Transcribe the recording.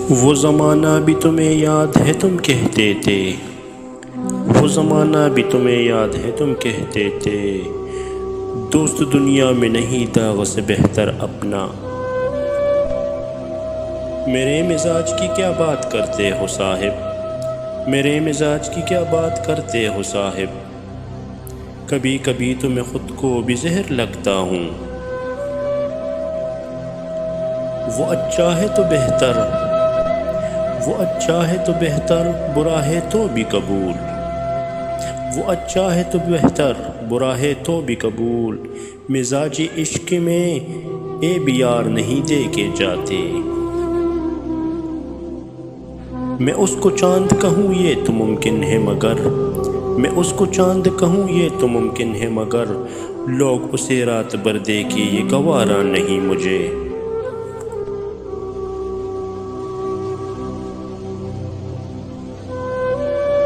وہ زمانہ بھی تمہیں یاد ہے تم کہتے تھے، وہ زمانہ بھی تمہیں یاد ہے تم کہتے تھے، دوست دنیا میں نہیں داغ سے بہتر اپنا۔ میرے مزاج کی کیا بات کرتے ہو صاحب، میرے مزاج کی کیا بات کرتے ہو صاحب، کبھی کبھی تو میں خود کو بھی زہر لگتا ہوں۔ وہ اچھا ہے تو بہتر، وہ اچھا ہے تو بہتر، برا ہے تو بھی قبول، وہ اچھا ہے تو بہتر، برا ہے تو بھی قبول، مزاج عشق میں اے بھی یار نہیں دے کے جاتے۔ میں اس کو چاند کہوں یہ تو ممکن ہے مگر، میں اس کو چاند کہوں یہ تو ممکن ہے مگر، لوگ اسے رات بھر دیکھے یہ گوارا نہیں مجھے۔